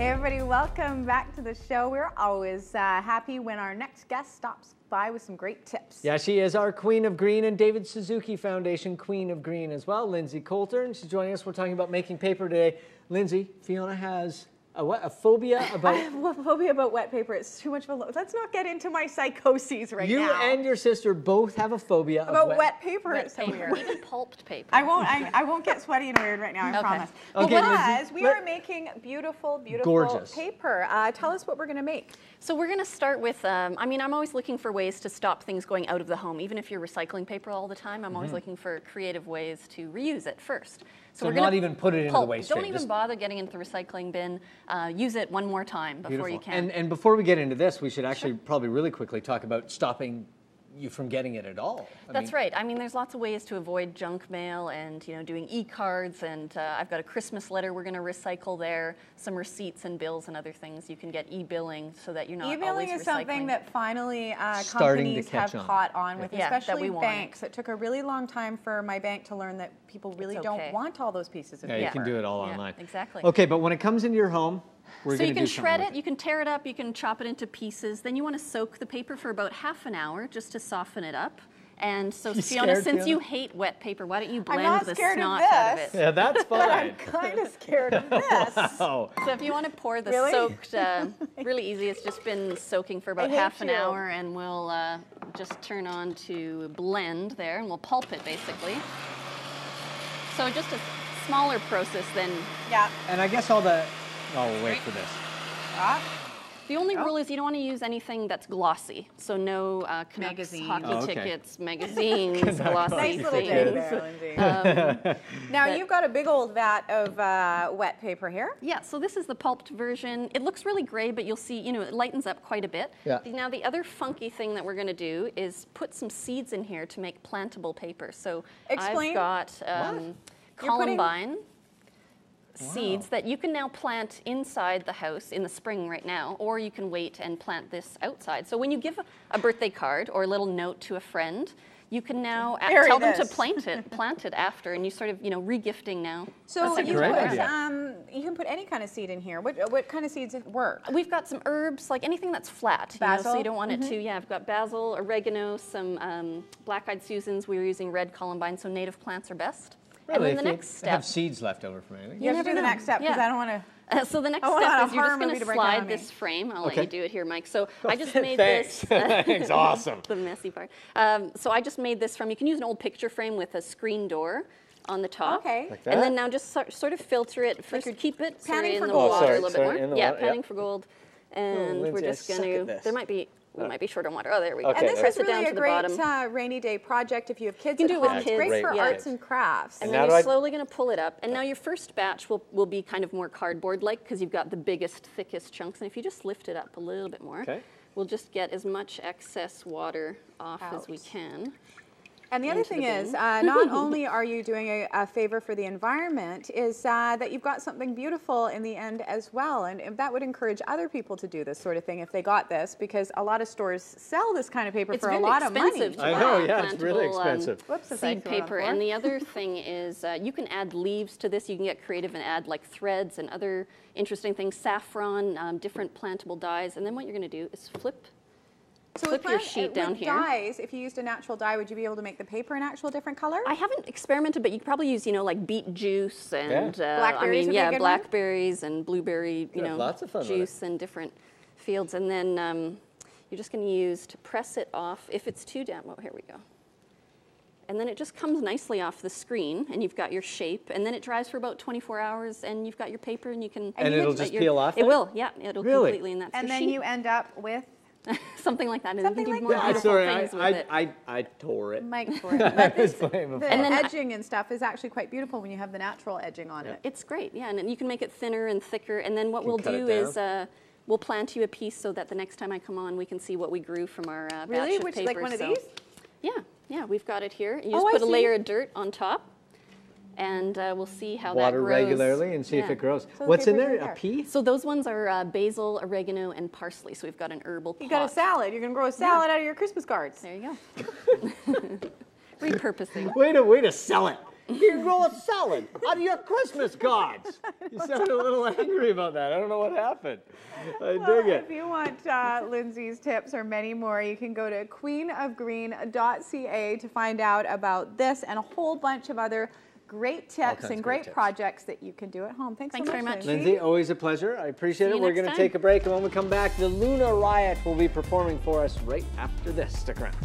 Hey everybody, welcome back to the show. We're always happy when our next guest stops by with some great tips. Yeah, she is our Queen of Green and David Suzuki Foundation Queen of Green as well, Lindsay Coulter, and she's joining us. We're talking about making paper today. Lindsay, Fiona has a phobia about... I have a phobia about wet paper. It's too much of a... Let's not get into my psychoses right now. You and your sister both have a phobia about wet paper. Wet it's so paper. weird. Even pulped paper. I won't get sweaty and weird right now, I promise. Okay, because Lindsay, we are making beautiful, beautiful gorgeous paper. Tell us what we're going to make. So we're going to start with, I mean, I'm always looking for ways to stop things going out of the home. Even if you're recycling paper all the time, I'm always looking for creative ways to reuse it first. So we're not even put it into the waste bin. Don't even bother getting into the recycling bin. Use it one more time before you can. And before we get into this, we should actually probably really quickly talk about stopping you from getting it at all. That's right. I mean, there's lots of ways to avoid junk mail and, doing e-cards. And I've got a Christmas letter we're going to recycle there, some receipts and bills and other things. You can get e-billing so that you're not always recycling. E-billing is something that finally companies have caught on with, especially banks. It took a really long time for my bank to learn that people really don't want all those pieces of paper. Yeah, you can do it all online. Exactly. Okay, but when it comes into your home, so you can shred it, you can tear it up, you can chop it into pieces. Then you want to soak the paper for about half an hour just to soften it up. And so Fiona, since you hate wet paper, why don't you blend the snot out of it? Yeah, that's fine. But I'm kind of scared of this. Wow. So if you want to pour the soaked, really easy, it's just been soaking for about half an hour, and we'll just turn on to blend there, and we'll pulp it basically. So just a smaller process than... Yeah. And I guess all the... Oh, we'll wait for this. The only rule is you don't want to use anything that's glossy. So no Canucks hockey tickets, magazines, glossy things. There, now you've got a big old vat of wet paper here. Yeah, so this is the pulped version. It looks really gray, but you'll see, it lightens up quite a bit. Yeah. Now the other funky thing that we're going to do is put some seeds in here to make plantable paper. So I've got columbine seeds that you can now plant inside the house in the spring right now, or you can wait and plant this outside. So when you give a birthday card or a little note to a friend, you can now tell them to plant it after, and you sort of, re-gifting now. So you can put any kind of seed in here. What kind of seeds work? We've got some herbs, like anything that's flat. Basil? So you don't want it to, I've got basil, oregano, some black-eyed Susans. We were using red columbine, so native plants are best. Really? And then the next step. Have seeds left over from anything? You have to do the next step because I don't want to. So the next step is you're just going to slide this frame. I'll let you do it here, Mike. So I just made this. Thanks, awesome. The messy part. So I just made this from, you can use an old picture frame with a screen door on the top. Okay. Like that? And then now just sort of filter it. First keep it panning in for the water a gold. little bit more. Yeah, panning for gold. And Lindsay, we're just going to, we might be short on water. Oh, there we go. And this Press is really it down a to great the bottom. rainy day project if you have kids You can do it with It's kids. great for arts and crafts. And then you're slowly going to pull it up. And now your first batch will be kind of more cardboard-like because you've got the biggest, thickest chunks. And if you just lift it up a little bit more, we'll just get as much excess water off as we can. And the other thing is, not only are you doing a favor for the environment, is that you've got something beautiful in the end as well. And that would encourage other people to do this sort of thing if they got this, because a lot of stores sell this kind of paper for a lot of money. I know, yeah, it's really expensive. Seed paper. And the other thing is you can add leaves to this. You can get creative and add like threads and other interesting things, saffron, different plantable dyes. And then what you're going to do is flip your sheet down here. Dyes, if you used a natural dye, would you be able to make the paper an actual different color? I haven't experimented, but you could probably use, like beet juice and blackberries. Blackberries and blueberry, lots of fun juice and different fields. And then you're just going to use to press it off. If it's too damp, here we go. And then it just comes nicely off the screen, and you've got your shape. And then it dries for about 24 hours, and you've got your paper, and you can. And it'll just peel off. It will, yeah. It'll completely, and that's and then you end up with. Something like that. Something like that. Sorry, I tore it. Mike tore it. But the edging and stuff is actually quite beautiful when you have the natural edging on it. It's great, yeah. And you can make it thinner and thicker. And then what we'll do is we'll plant you a piece so that the next time I come on, we can see what we grew from our batch of paper. Like one of these? Yeah, we've got it here. You just put a layer of dirt on top. And we'll see how that grows. Water regularly and see if it grows. So what's in there? A pea? So those ones are basil, oregano, and parsley. So we've got an herbal pot. You got a salad. You're going to grow a salad out of your Christmas cards. There you go. Repurposing. Way to sell it. You can grow a salad out of your Christmas cards. You sounded a little angry about that. I don't know what happened. I dig it. If you want Lindsay's tips or many more, you can go to queenofgreen.ca to find out about this and a whole bunch of other great tips and great projects that you can do at home. Thanks so very much. Lindsay, always a pleasure. I appreciate it. We're going to take a break, and when we come back, the Luna Riot will be performing for us right after this. Stick around.